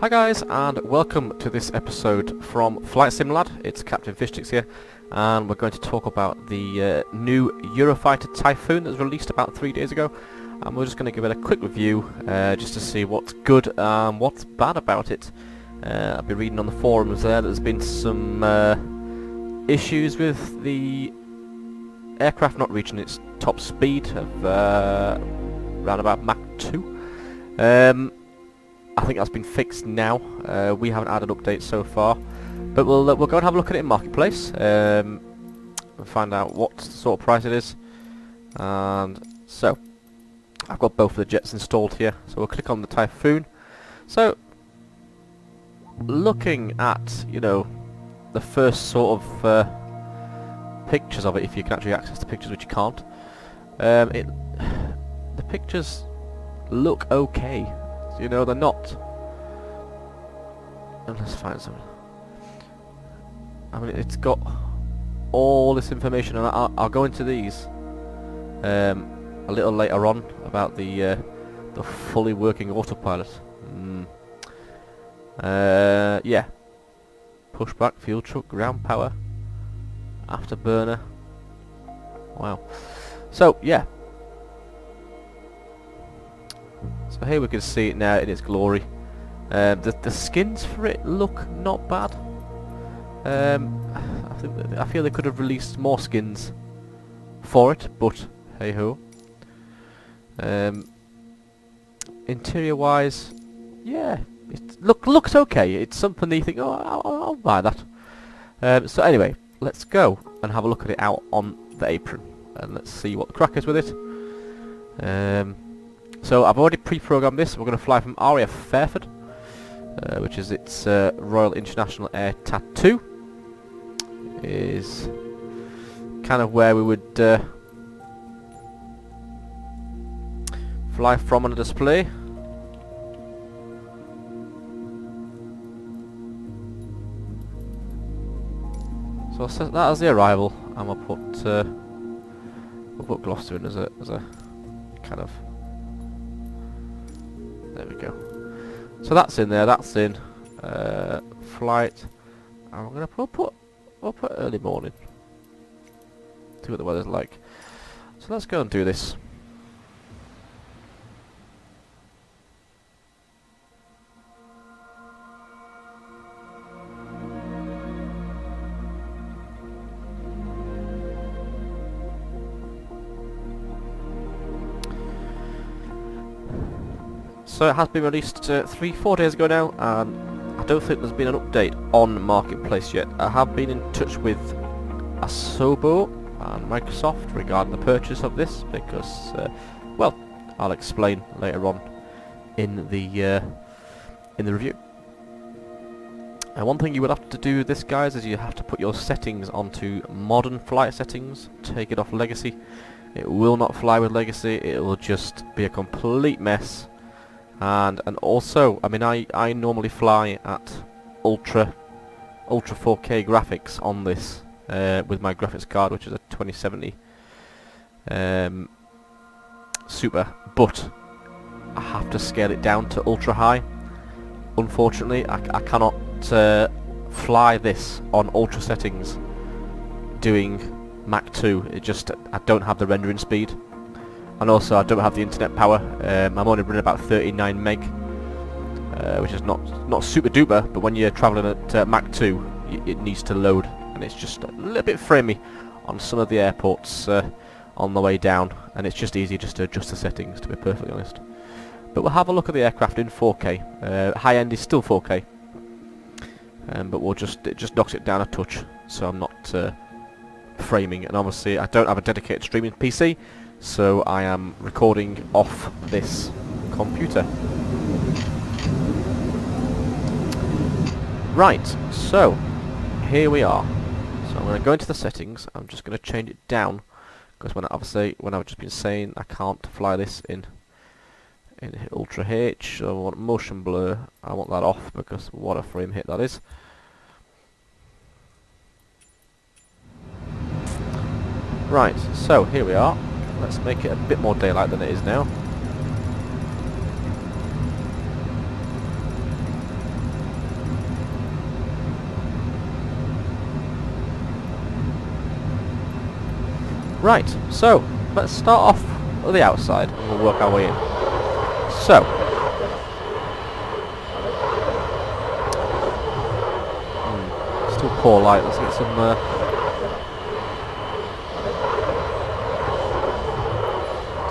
Hi guys, and welcome to this episode from FlightSimLad. It's Captain Fishtix here, and we're going to talk about the new Eurofighter Typhoon that was released about 3 days ago. And we're just going to give it a quick review, just to see what's good and what's bad about it. I've been reading on the forums there that there's been some issues with the aircraft not reaching its top speed of around about Mach 2. I think that's been fixed now. We haven't had an update so far, but we'll go and have a look at it in Marketplace and find out what sort of price it is. And so I've got both of the jets installed here, so we'll click on the Typhoon. So looking at, you know, the first sort of pictures of it, if you can actually access the pictures, which you can't, the pictures look okay. You know, they're not. And let's find something. I mean, it's got all this information, and I'll go into these a little later on about the fully working autopilot. Yeah. Pushback, fuel truck, ground power, afterburner. Wow. So yeah. So here we can see it now in its glory. The skins for it look not bad. I feel they could have released more skins for it, but hey ho. Interior wise, yeah, it looks okay. It's something that you think, oh, I'll buy that. So anyway, let's go and have a look at it out on the apron, and let's see what the crack is with it. So I've already pre-programmed this. We're going to fly from RAF Fairford, which is its Royal International Air Tattoo. Is kind of where we would fly from on a display. So I'll set that as the arrival, and we'll put Gloucester in as a kind of. There we go. So that's in there. That's in flight. And we're gonna put early morning. See what the weather's like. So let's go and do this. So it has been released 3-4 days ago now, and I don't think there's been an update on Marketplace yet. I have been in touch with Asobo and Microsoft regarding the purchase of this, because, well, I'll explain later on in the review. And one thing you will have to do with this, guys, is you have to put your settings onto modern flight settings, take it off legacy. It will not fly with legacy, it will just be a complete mess. And also, I mean, I normally fly at ultra 4K graphics on this with my graphics card, which is a 2070 Super, but I have to scale it down to ultra high. Unfortunately, I cannot fly this on ultra settings doing Mach 2. I don't have the rendering speed. And also, I don't have the internet power. I'm only running about 39 meg, which is not super duper. But when you're travelling at Mach 2, it needs to load, and it's just a little bit framey on some of the airports on the way down. And it's just easy just to adjust the settings, to be perfectly honest. But we'll have a look at the aircraft in 4K. High end is still 4K, but it just knocks it down a touch, so I'm not framing. And obviously, I don't have a dedicated streaming PC. So I am recording off this computer. Right, so here we are. So I'm going to go into the settings. I'm just going to change it down, because when I've just been saying I can't fly this in Ultra H, so I want motion blur. I want that off, because what a frame hit that is. Right, so here we are. Let's make it a bit more daylight than it is now. Right, so let's start off at the outside and we'll work our way in. So, still poor light, let's get some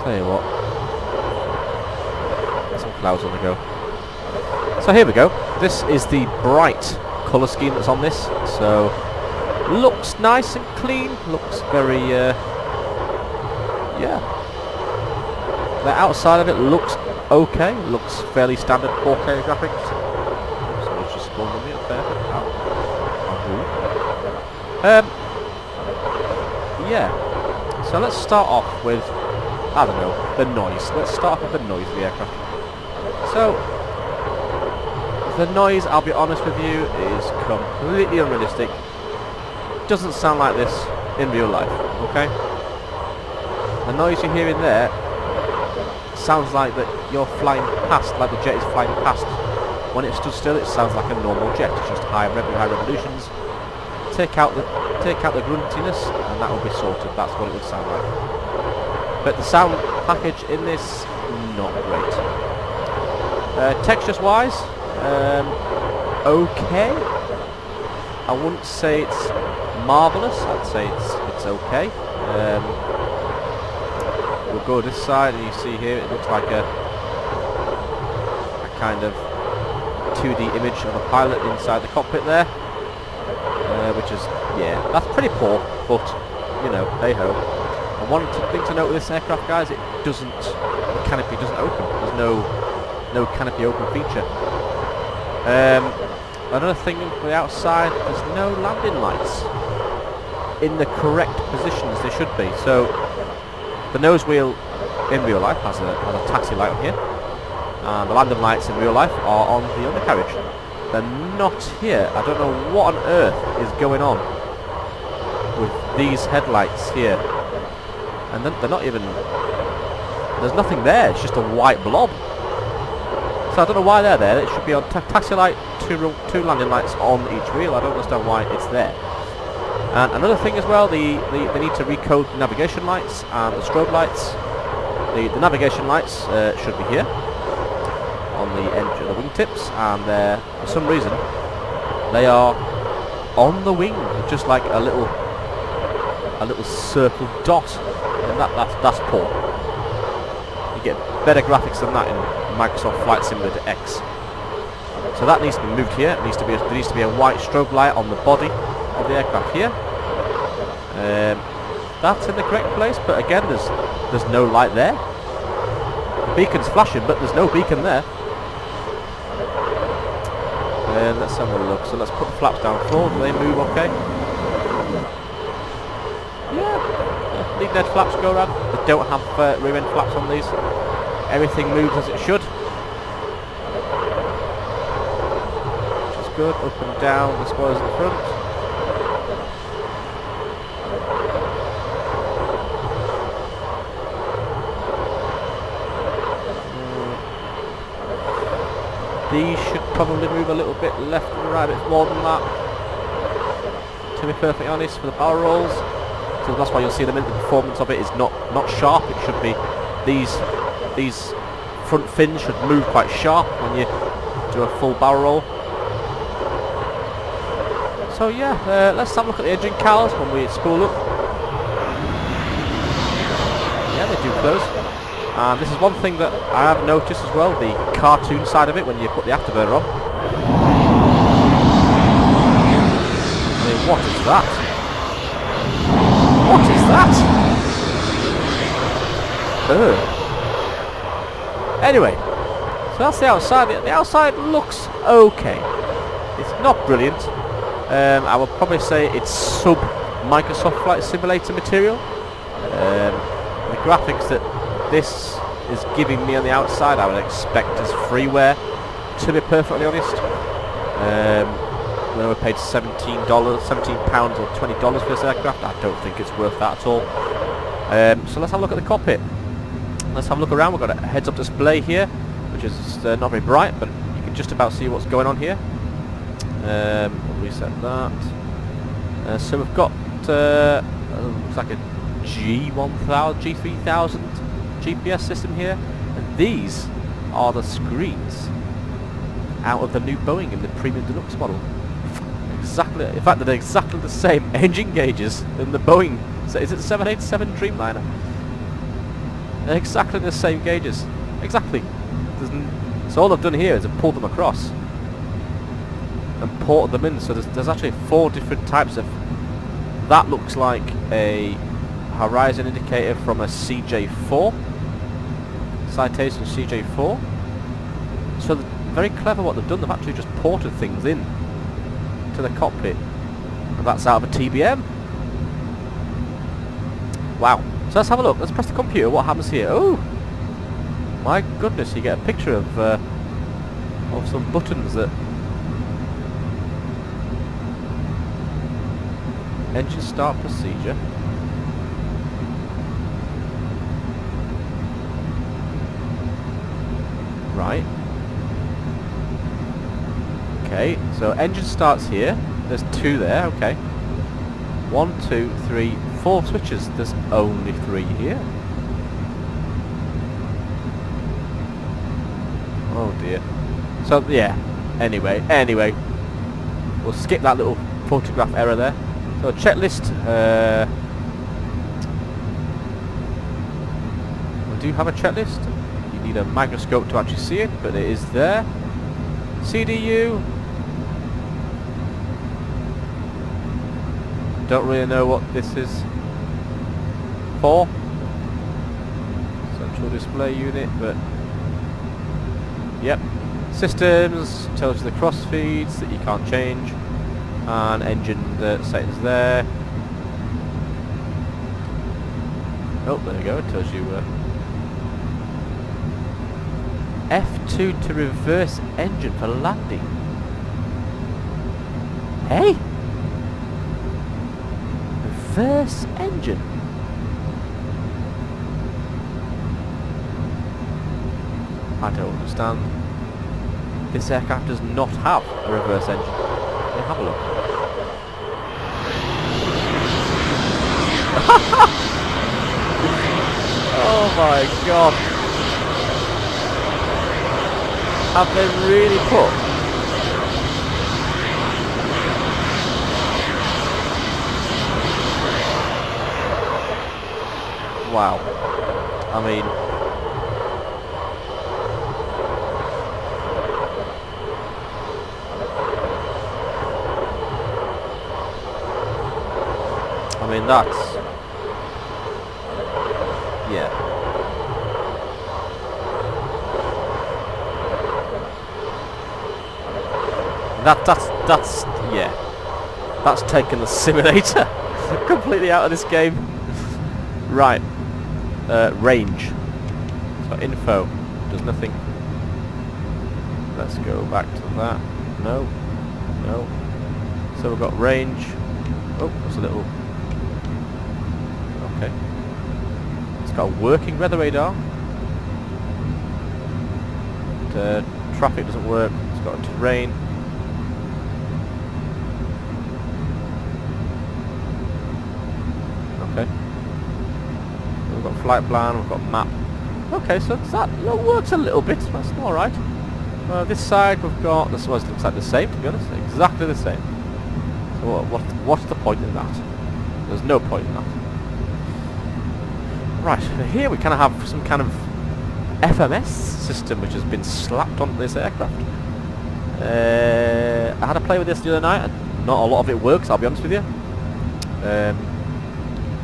tell you what, get some clouds on the go. So here we go, this is the bright colour scheme that's on this, so looks nice and clean, looks very yeah, the outside of it looks okay, looks fairly standard 4K graphics. So it's just spawned on me up there. Yeah, so let's start off with, I don't know, the noise. Let's start off with the noise of the aircraft. So, the noise, I'll be honest with you, is completely unrealistic. Doesn't sound like this in real life, okay? The noise you're hearing there sounds like that you're flying past, like the jet is flying past. When it stood still, it sounds like a normal jet. It's just high revolutions. Take out the gruntiness, and that will be sorted. That's what it would sound like. But the sound package in this, not great. Textures wise, okay. I wouldn't say it's marvellous. I'd say it's okay. We'll go this side, and you see here it looks like a kind of 2D image of a pilot inside the cockpit there, which is, yeah, that's pretty poor, but you know, hey ho. And one thing to note with this aircraft, guys, the canopy doesn't open. There's no canopy open feature. Another thing for the outside, there's no landing lights in the correct positions they should be. So the nose wheel in real life has a taxi light on here, and the landing lights in real life are on the undercarriage. They're not here. I don't know what on earth is going on with these headlights here. And then they're not even, there's nothing there, it's just a white blob. So I don't know why they're there. It should be on taxi light, two landing lights on each wheel. I don't understand why it's there. And another thing as well, they need to recode the navigation lights and the strobe lights. The navigation lights should be here on the edge of the wingtips, and for some reason they are on the wing, just like a little circle dot, and that's poor. You get better graphics than that in Microsoft Flight Simulator X. So that needs to be moved here. There needs to be a white strobe light on the body of the aircraft here. That's in the correct place, but again, there's no light there. The beacon's flashing, but there's no beacon there. Let's have a look. So let's put the flaps down forward. Do they move okay? Yeah, lead edge flaps go around. They don't have rear end flaps on these. Everything moves as it should, which is good. Up and down the spoilers at the front. These should probably move a little bit left and right, a bit more than that, to be perfectly honest, for the barrel rolls. So that's why you'll see the performance of it is not sharp. It should be, these front fins should move quite sharp when you do a full barrel roll. So yeah, let's have a look at the engine cowls when we spool up. Yeah, they do close. And this is one thing that I have noticed as well, the cartoon side of it when you put the afterburner on. I mean, what is that? What is that? Ugh. Anyway, so that's the outside. The outside looks okay. It's not brilliant. I would probably say it's sub Microsoft Flight Simulator material. The graphics that this is giving me on the outside I would expect as freeware, to be perfectly honest. When I paid £17 or $20 for this aircraft, I don't think it's worth that at all. So let's have a look at the cockpit. Let's have a look around. We've got a heads-up display here, which is not very bright, but you can just about see what's going on here. We'll reset that. So we've got looks like a G1000, G3000 GPS system here, and these are the screens out of the new Boeing in the Premium Deluxe model. Exactly, in fact they're exactly the same engine gauges than the Boeing, so is it 787 Dreamliner? They're exactly the same gauges, exactly. So all I've done here is I've pulled them across and ported them in, so there's actually 4 different types of, that looks like a horizon indicator from a CJ4, Citation CJ4, so very clever what they've done, they've actually just ported things in to the cockpit, and that's out of a TBM. Wow. So let's have a look, let's press the computer, what happens here? Oh my goodness, you get a picture of some buttons that engine start procedure. Right. Okay, so engine starts here. There's 2 there, okay. 1, 2, 3, 4 switches. There's only 3 here. Oh dear. So yeah, anyway, we'll skip that little photograph error there. So checklist, we do have a checklist. You need a microscope to actually see it, but it is there. CDU. Don't really know what this is for. Central display unit, but yep. Systems tells you the cross feeds that you can't change, and engine settings there. Oh, there you go. It tells you F2 to reverse engine for landing. Hey, reverse engine. I don't understand. This aircraft does not have a reverse engine. Let me have a look. Oh my god. Have they really put? Wow. I mean, that's, yeah. That's yeah. That's taken the simulator completely out of this game. Right. Range. So info does nothing. Let's go back to that. No. No. So we've got range. Oh, that's a little. Okay. It's got a working weather radar. Traffic doesn't work. It's got a terrain. Okay. We've got flight plan. We've got map. Okay, so that works a little bit. That's all right. This side we've got. This one looks like the same, to be honest. Exactly the same. So what's the point in that? There's no point in that. Right, here we kind of have some kind of FMS system which has been slapped onto this aircraft. I had a play with this the other night and not a lot of it works, I'll be honest with you.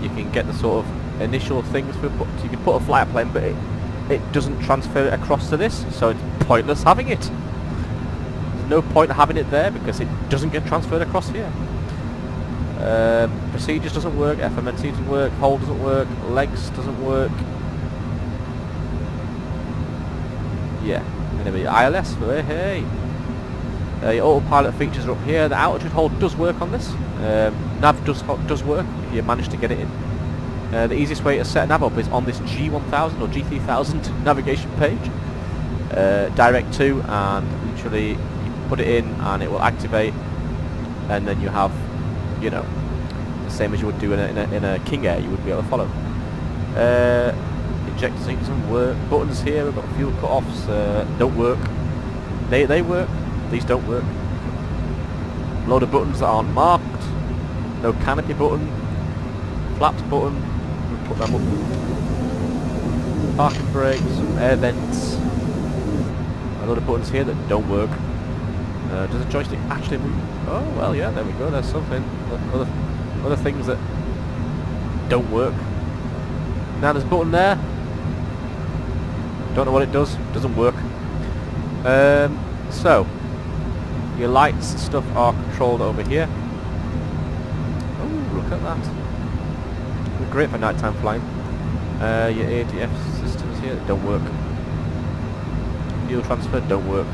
You can get the sort of initial things for you can put a flight plane, but it doesn't transfer it across to this, so it's pointless having it. There's no point having it there because it doesn't get transferred across here. Procedures doesn't work, FMNT doesn't work, hold doesn't work, legs doesn't work. Yeah, anyway, ILS, hey. Your autopilot features are up here. The altitude hold does work on this. Nav does work if you manage to get it in. The easiest way to set a nav up is on this G1000 or G3000 navigation page. Direct to, and literally you put it in and it will activate, and then you have, you know, the same as you would do in a King Air. You would be able to follow. Injector seat doesn't work. Buttons here. We've got fuel cut-offs. Don't work. They work. These don't work. Load of buttons that aren't marked. No canopy button. Flaps button. We'll put them up. Parking brakes. Some air vents. A load of buttons here that don't work. Does the joystick actually move? Oh well, yeah. There we go. There's something. Other things that don't work. Now there's a button there. Don't know what it does. Doesn't work. So your lights and stuff are controlled over here. Oh, look at that. They're great for nighttime flying. Your ADF systems here don't work. Fuel transfer don't work.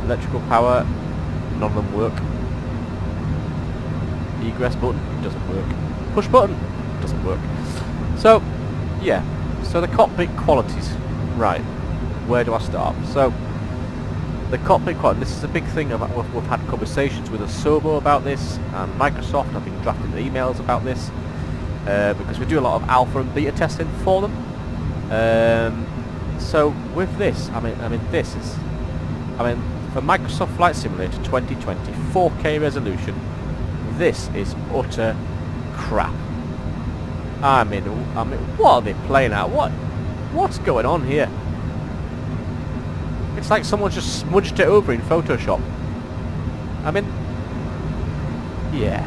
Electrical power, none of them work. Egress button doesn't work. Push button doesn't work. So yeah, so the cockpit qualities. Right, where do I start? So the cockpit quality, this is a big thing. We've had conversations with Asobo about this, and Microsoft. I've been drafting the emails about this because we do a lot of alpha and beta testing for them. So with this, I mean this is, for Microsoft Flight Simulator 2020 4K resolution, this is utter crap. I mean, what are they playing at? What's going on here? It's like someone just smudged it over in Photoshop. I mean, yeah,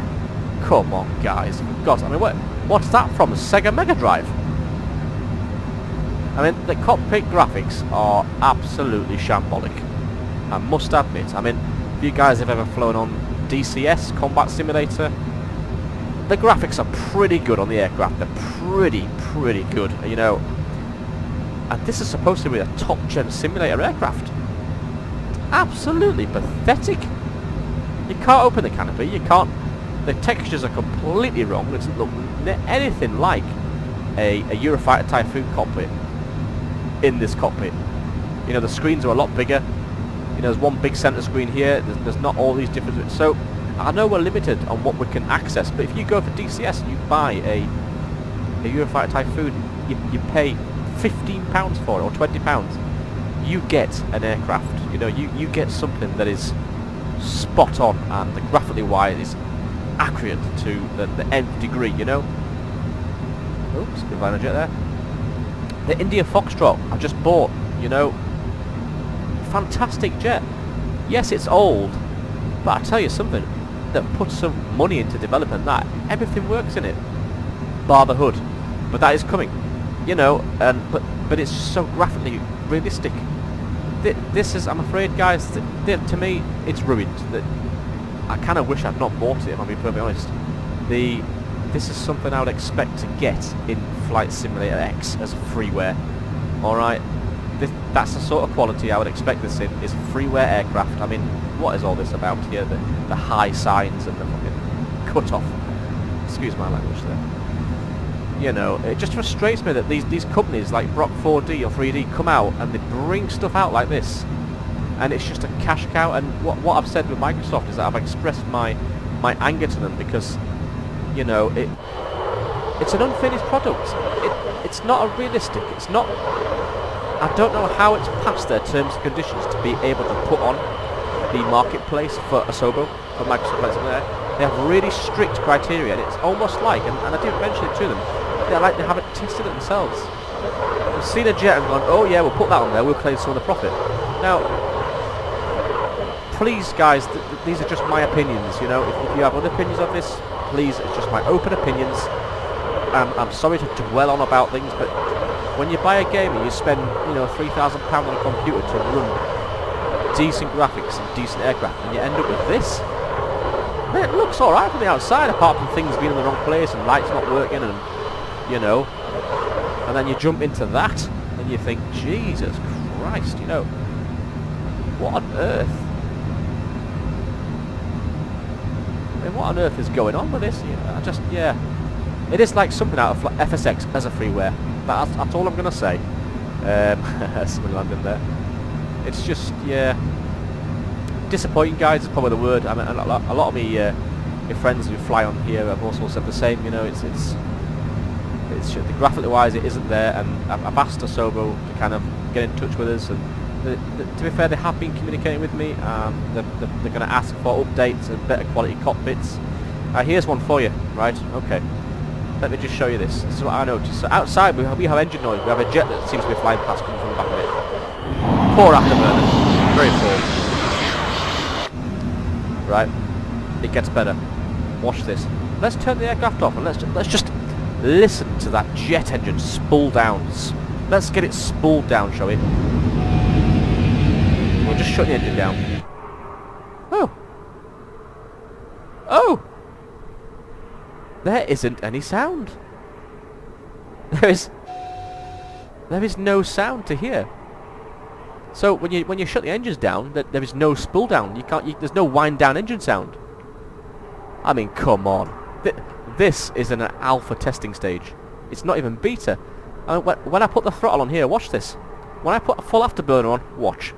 come on, guys. God, I mean, what's that from? A Sega Mega Drive? I mean, the cockpit graphics are absolutely shambolic. I must admit. I mean, if you guys have ever flown on DCS, Combat Simulator, the graphics are pretty good on the aircraft. They're pretty good, you know. And this is supposed to be a top-gen simulator aircraft. Absolutely pathetic. You can't open the canopy. You can't. The textures are completely wrong. It doesn't look anything like a Eurofighter Typhoon cockpit in this cockpit. You know, the screens are a lot bigger. You know, there's one big center screen here. There's not all these different bits. So I know we're limited on what we can access, but if you go for DCS and you buy a Eurofighter Typhoon, you pay £15 for it, or £20. You get an aircraft. You know, you get something that is spot on, and the graphically wise is accurate to the nth degree. You know. Oops, good liner jet there. The India Foxtrot I just bought. You know, fantastic jet. Yes, it's old, but I tell you something. They've put some money into developing that. Everything works in it, bar the hood. But that is coming. You know, but it's so graphically realistic. This is, I'm afraid, guys, to me, it's ruined. That I kind of wish I'd not bought it, if I'm being perfectly honest. This is something I would expect to get in Flight Simulator X as freeware. All right, that's the sort of quality I would expect this in. Is freeware aircraft. I mean, what is all this about here? The high signs and the fucking cut off. Excuse my language there. You know, it just frustrates me that these companies like Brock 4D or 3D come out and they bring stuff out like this, and it's just a cash cow. And what I've said with Microsoft is that I've expressed my anger to them because, you know, it's an unfinished product. It's not a realistic. It's not. I don't know how it's passed their terms and conditions to be able to put on the marketplace for Asobo, for Microsoft Flight Simulator. They have really strict criteria, and it's almost like, and I did mention it to them, they're like they haven't tested it themselves. They've seen a jet and gone, oh yeah, we'll put that on there, we'll claim some of the profit. Now, please guys, these are just my opinions, you know. If you have other opinions of this, please, it's just my open opinions. I'm sorry to dwell on about things, but when you buy a game and you spend, you know, £3,000 on a computer to run decent graphics and decent aircraft, and you end up with this, it looks alright from the outside, apart from things being in the wrong place and lights not working, and you know, and then you jump into that and you think, Jesus Christ, you know, what on earth? I mean, what on earth is going on with this? You know, yeah, it is like something out of FSX as a freeware. That's all I'm gonna say. Someone landed there. It's just, yeah, disappointing, guys, is probably the word. I mean, a lot of me my friends who fly on here have also said the same. You know, it's graphically wise, it isn't there, and I've asked Asobo to kind of get in touch with us, and to be fair, they have been communicating with me. They're going to ask for updates and better quality cockpits. Here's one for you, right? Okay. Let me just show you this. This is what I noticed. So outside we have engine noise. We have a jet that seems to be flying past coming from the back of it. Poor afterburner. Very poor. Right. It gets better. Watch this. Let's turn the aircraft off and let's just listen to that jet engine spool down. Let's get it spooled down, shall we? We'll just shut the engine down. Oh. Oh! There isn't any sound. There is no sound to hear. So when you shut the engines down, there is no spool down. There's no wind down engine sound. I mean, come on. This is an alpha testing stage. It's not even beta. I mean, when I put the throttle on here, watch this. When I put a full afterburner on, watch.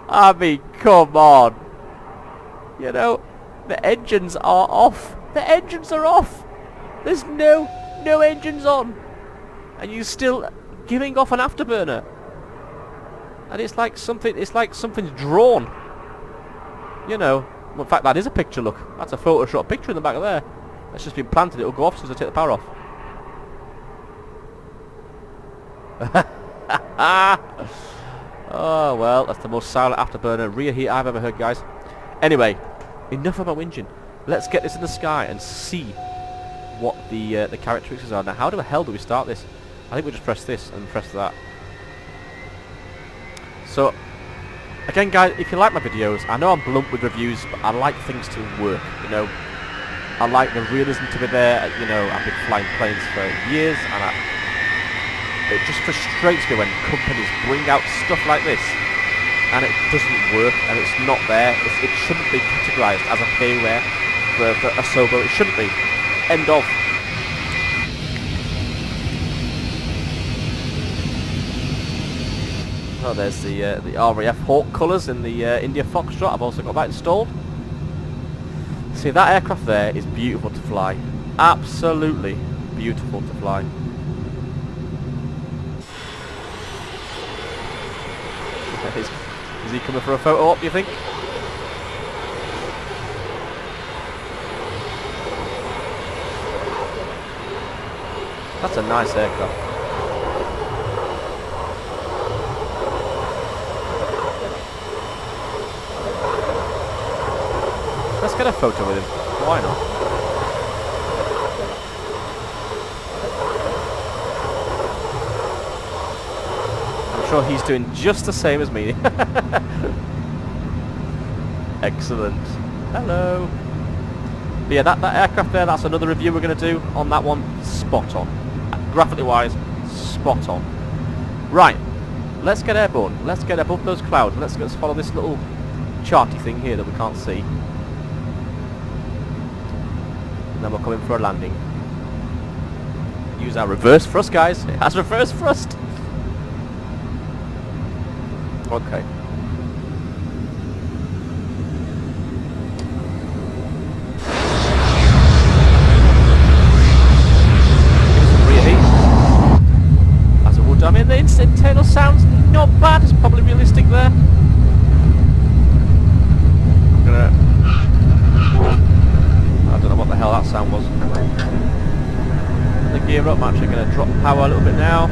I mean, come on. You know, the engines are off. The engines are off. There's no engines on. And you're still giving off an afterburner. And it's like something's drawn. You know, well, in fact, that is a picture, look. That's a Photoshop picture in the back of there. That's just been planted. It'll go off as soon as I take the power off. Oh, well, that's the most silent afterburner rear heat I've ever heard, guys. Anyway, enough about whinging. Let's get this in the sky and see what the characteristics are. Now, how the hell do we start this? I think we just press this and press that. So, again, guys, if you like my videos, I know I'm blunt with reviews, but I like things to work, you know. I like the realism to be there. You know, I've been flying planes for years, and it just frustrates me when companies bring out stuff like this and it doesn't work and it's not there. It shouldn't be categorised as a payware for Asobo. It shouldn't be. End of. Oh, there's the RAF Hawk colours in the India Foxtrot. I've also got that installed. See, that aircraft there is beautiful to fly. Absolutely beautiful to fly. Is he coming for a photo op, do you think? That's a nice aircraft. Let's get a photo with him. Why not? I'm sure he's doing just the same as me. Excellent. Hello. But yeah, that aircraft there, that's another review we're going to do on that one. Spot on. Graphically wise, spot on. Right. Let's get airborne. Let's get above those clouds. Let's follow this little charty thing here that we can't see. And then we're coming for a landing. Use our reverse thrust, guys. It has reverse thrust. Okay. As I would. I mean, the internal sound's not bad. It's probably realistic there. I'm gonna. I don't know what the hell that sound was. The gear up. I'm actually gonna drop power a little bit now.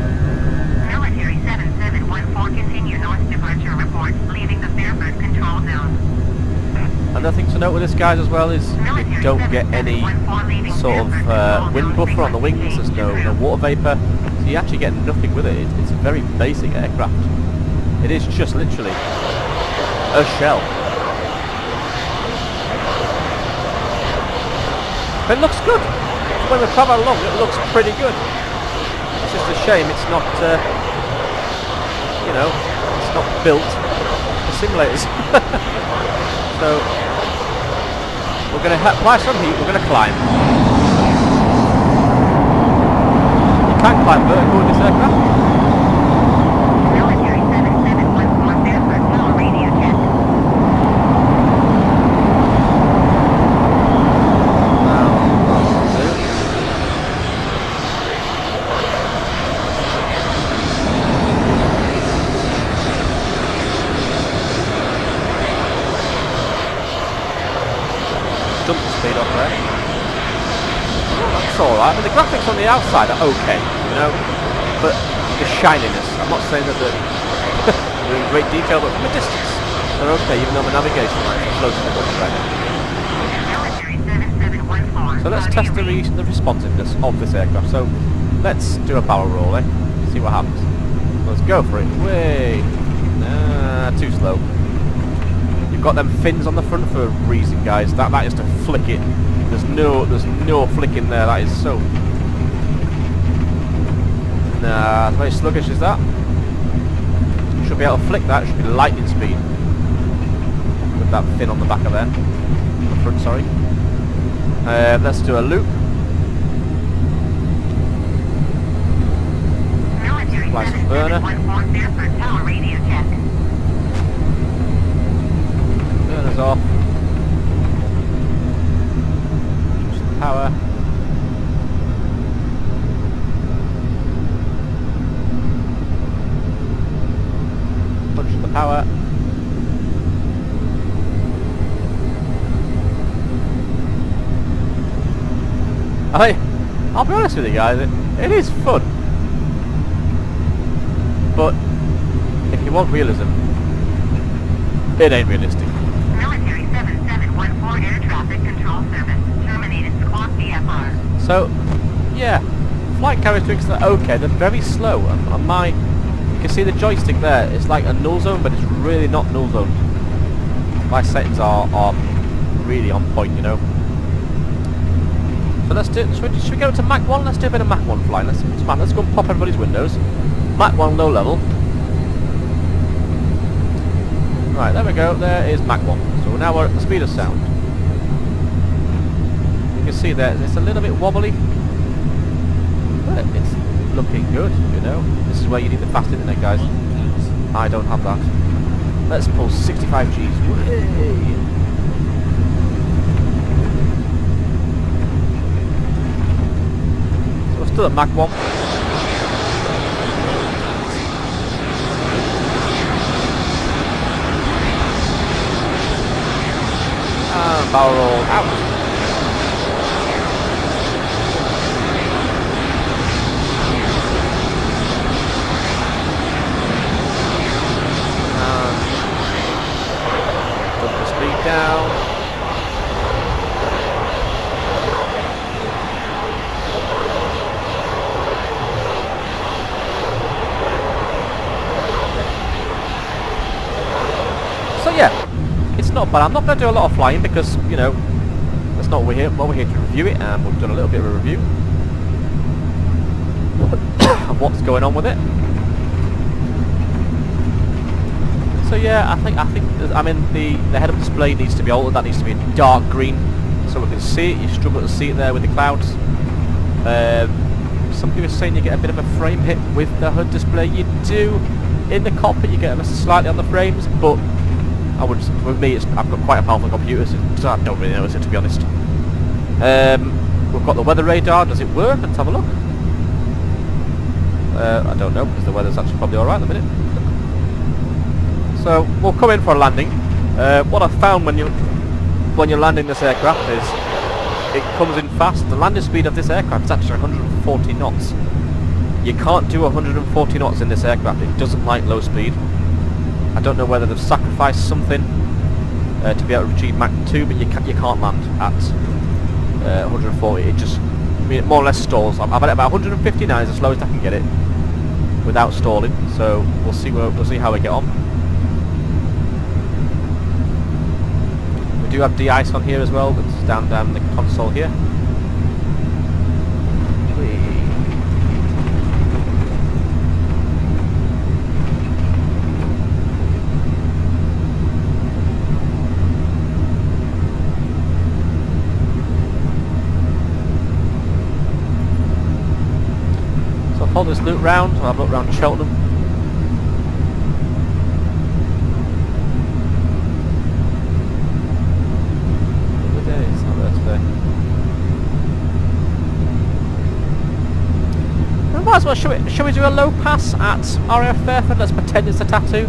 Military 7714, continue north departure reports, leaving the Fairburn control zone. Another thing to note with this, guys, as well is you don't get any sort of wind buffer on the wings. There's no water vapour, so you actually get nothing with it. It's a very basic aircraft. It is just literally a shell. But it looks good. When we travel along, it looks pretty good. It's just a shame it's not, you know, it's not built for simulators. So we're going to apply some heat. We're going to climb. You can climb vertical with this aircraft. Military 7714, Fairburn, alright. I mean, the graphics on the outside are okay, you know, but the shininess, I'm not saying that they're in great detail, but from a distance, they're okay, even though my navigation lights are floating above the right. Military 7714. So let's test the responsiveness of this aircraft. So let's do a barrel roll, eh? See what happens. Let's go for it. Way! Nah, too slow. You've got them fins on the front for a reason, guys. That is to flick it. There's no flicking there. That is so. Nah, it's very sluggish. Is that? Should be able to flick that. It should be lightning speed with that fin on the back of there. The front, sorry. Let's do a loop. Apply some burner. Burner's off. Push the power. Punch the power. I'll be honest with you guys, it is fun. But if you want realism, it ain't realistic. Military 7714 Air Traffic Control Service. Terminated squawk VFR. So, yeah, flight characteristics are okay, they're very slow. And you can see the joystick there, it's like a null zone, but it's really not null zone. My settings are really on point, you know. So let's do. Should we go to Mach 1? Let's do a bit of Mach 1 flying. Let's go and pop everybody's windows. Mach 1 low level. Right, there we go. There is Mach 1. So now we're at the speed of sound. You can see there, it's a little bit wobbly, but it's looking good, you know. This is where you need the fast internet, guys. I don't have that. Let's pull 65 Gs. Whee! Still at Mach 1. And barrel roll out. And dump the speed down. So yeah, it's not bad. I'm not going to do a lot of flying because, you know, that's not what we're here. Well, we're here to review it, and we've done a little bit of a review of what's going on with it. So yeah, I mean the head-up display needs to be altered. That needs to be in dark green so we can see it. You struggle to see it there with the clouds. Some people are saying you get a bit of a frame hit with the HUD display. You do in the cockpit. You get slightly on the frames, but I would, with me, I've got quite a powerful computer, so I don't really notice it, to be honest. We've got the weather radar. Does it work? Let's have a look. I don't know, because the weather's actually probably alright at the minute. So we'll come in for a landing. What I found when you're landing this aircraft is it comes in fast. The landing speed of this aircraft is actually 140 knots. You can't do 140 knots in this aircraft. It doesn't like low speed. I don't know whether they've sacrificed something to be able to achieve Mach 2, but you can't land at 140. It just, I mean, it more or less stalls. I've had it about 159 is the slowest I can get it without stalling. So we'll see how we get on. We do have de-ice on here as well. That's down the console here. Follow this loop round. I'll have a look round Cheltenham. It's not there today. We might as well, shall we do a low pass at RAF Fairford? Let's pretend it's a tattoo.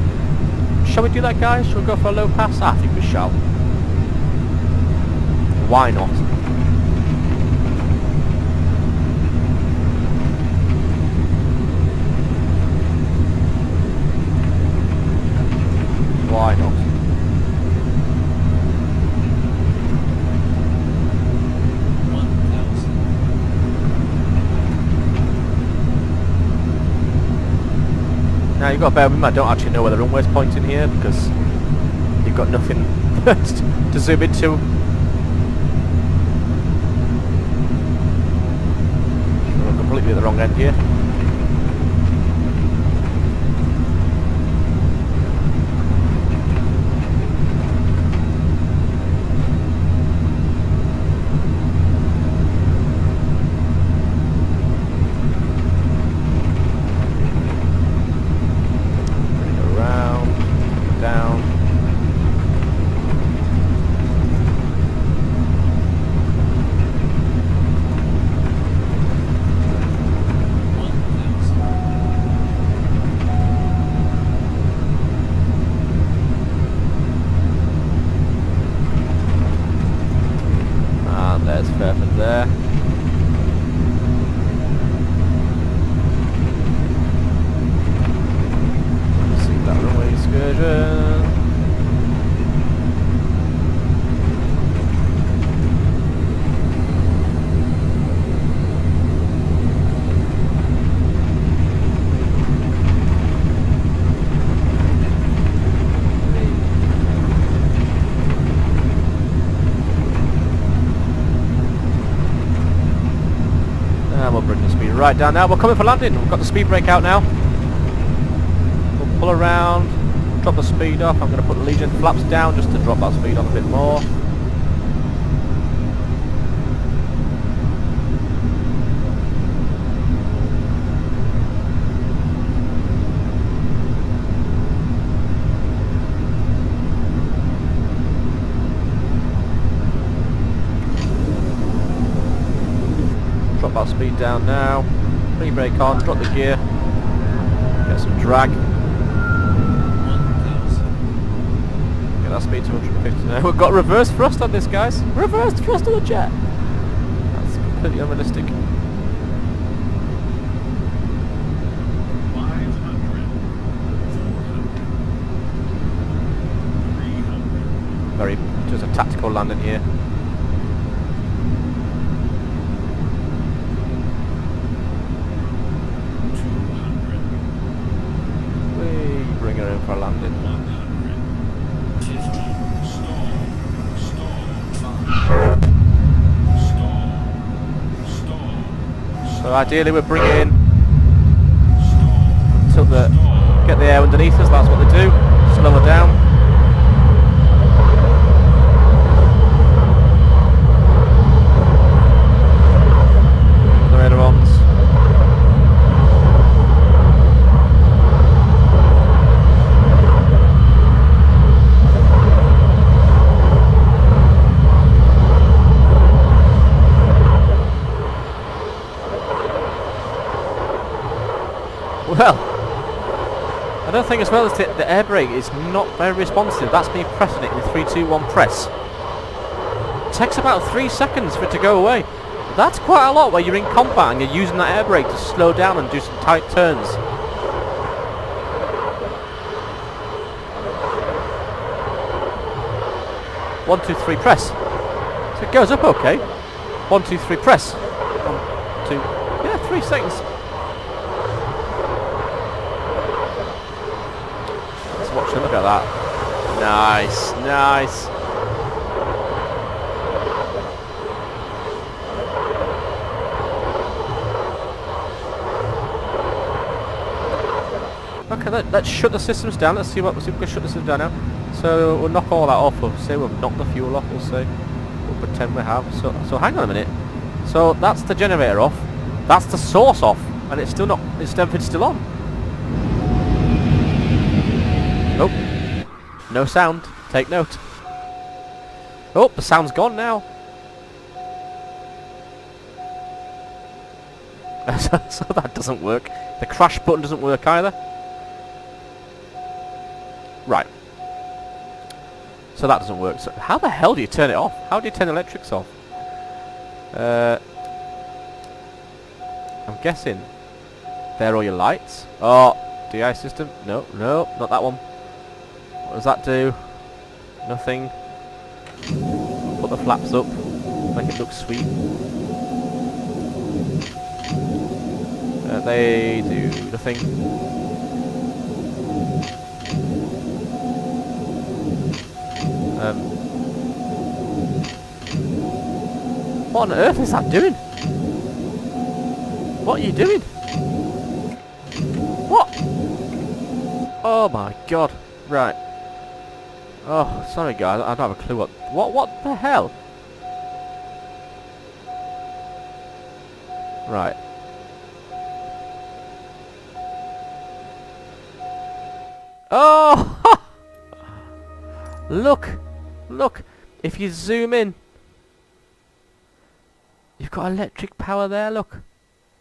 Shall we do that, guys? Shall we go for a low pass? I think we shall. Why not? Now you've got to bear with me, I don't actually know where the runway's pointing here because you've got nothing to zoom into. We're completely at the wrong end here. There. See that runway excursion. We'll bring the speed right down now. We're coming for landing. We've got the speed brake out now. We'll pull around, drop the speed off. I'm going to put the Legion flaps down just to drop that speed off a bit more. Drop that speed down now. Pre-brake on, drop the gear. Get some drag. Get that speed to 150 now. We've got reverse thrust on this, guys. Reverse thrust on the jet. That's completely unrealistic. 500, 400, 300. Very, just a tactical landing here. Bring her in for a landing. 150. Stall. So ideally we're bringing until get the air underneath us. That's what they do. Slow her down. The ailerons. Well, I don't think as well as the air brake is not very responsive. That's me pressing it in 3, 2, 1 press. It takes about 3 seconds for it to go away. That's quite a lot where you're in combat and you're using that air brake to slow down and do some tight turns. One, 2, 3 press. So it goes up okay. 1, 2, 3 press. 1, 2, yeah, 3 seconds. Watch it, look at that. Nice, nice. Okay, let's shut the systems down. Let's see if we can shut the systems down now. So we'll knock all that off. We'll say we've knocked the fuel off. We'll say we'll pretend we have. So hang on a minute. So that's the generator off. That's the source off, and it's still not. Everything's still on. Nope. No sound. Take note. Oh, the sound's gone now. So that doesn't work. The crash button doesn't work either. Right. So that doesn't work. So how the hell do you turn it off? How do you turn the electrics off? I'm guessing they're all your lights. Oh, DI system. No, no, not that one. What does that do? Nothing. Put the flaps up. Make it look sweet. They do nothing. What on earth is that doing? What are you doing? What? Oh my god. Right. Oh, sorry guys, I don't have a clue what the hell? Right. Oh! Look! Look! If you zoom in, you've got electric power there, look.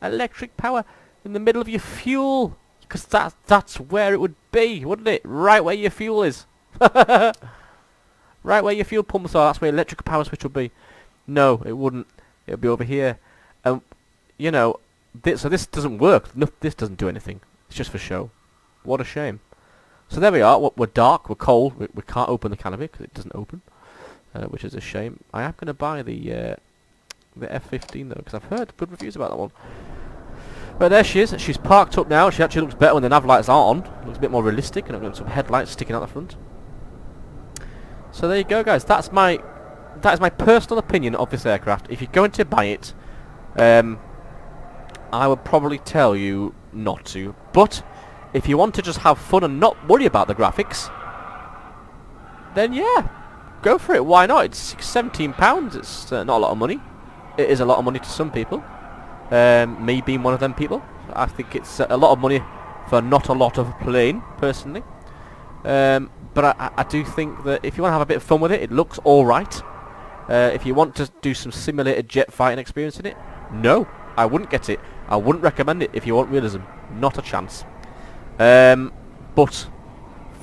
Electric power in the middle of your fuel. Because that's where it would be, wouldn't it? Right where your fuel is. Right where your fuel pumps are, that's where electric power switch would be. No, it wouldn't. It would be over here. You know, so this doesn't work. No, this doesn't do anything. It's just for show. What a shame. So there we are. We're dark, we're cold. We can't open the canopy because it doesn't open, which is a shame. I am going to buy the F-15 though, because I've heard good reviews about that one. But there she is. She's parked up now. She actually looks better when the nav lights aren't on. Looks a bit more realistic, and I've got some headlights sticking out the front. So there you go, guys. That is my personal opinion of this aircraft. If you're going to buy it, I would probably tell you not to. But if you want to just have fun and not worry about the graphics, then yeah, go for it. Why not? It's £17. It's not a lot of money. It is a lot of money to some people. Me being one of them people. I think it's a lot of money for not a lot of a plane, personally. But I do think that if you want to have a bit of fun with it, it looks alright. If you want to do some simulated jet fighting experience in it, no, I wouldn't get it. I wouldn't recommend it if you want realism. Not a chance. But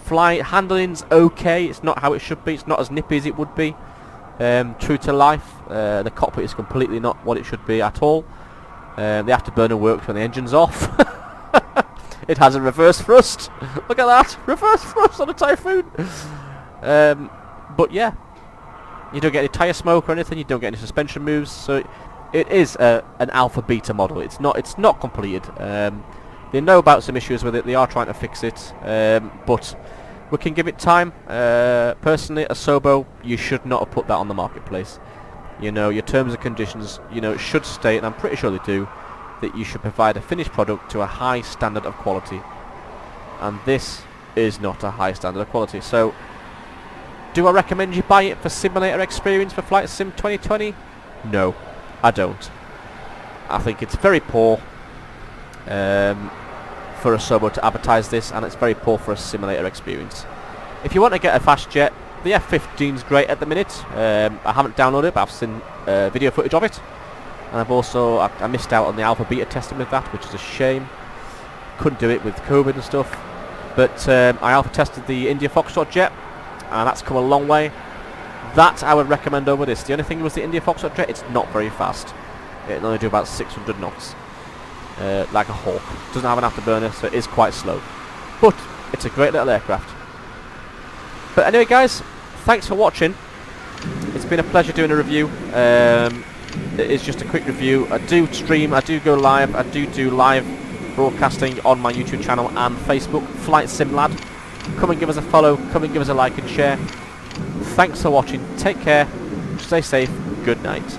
flight handling's okay. It's not how it should be. It's not as nippy as it would be. True to life. The cockpit is completely not what it should be at all. The afterburner works when the engine's off. It has a reverse thrust. Look at that. Reverse thrust on a Typhoon. But yeah. You don't get any tyre smoke or anything. You don't get any suspension moves. So it is an alpha beta model. It's not completed. They know about some issues with it. They are trying to fix it. But we can give it time. Personally, a Sobo, you should not have put that on the marketplace. You know, your terms and conditions, you know, should state, and I'm pretty sure they do, that you should provide a finished product to a high standard of quality. And this is not a high standard of quality. So, do I recommend you buy it for simulator experience for Flight Sim 2020? No, I don't. I think it's very poor for a Sobo to advertise this, and it's very poor for a simulator experience. If you want to get a fast jet, the F-15 is great at the minute. I haven't downloaded it, but I've seen video footage of it. And I've also, I missed out on the alpha beta testing with that, which is a shame. Couldn't do it with COVID and stuff. But I alpha tested the India Foxtrot jet, and that's come a long way. That I would recommend over this. The only thing was the India Foxtrot jet, it's not very fast. It only do about 600 knots. Like a hawk. Doesn't have an afterburner, so it is quite slow. But it's a great little aircraft. But anyway, guys, thanks for watching. It's been a pleasure doing a review. It is just a quick review. I do stream, I do go live, I do live broadcasting on my YouTube channel and Facebook, FlightSimLad. Come and give us a follow, come and give us a like and share. Thanks for watching, take care, stay safe, good night.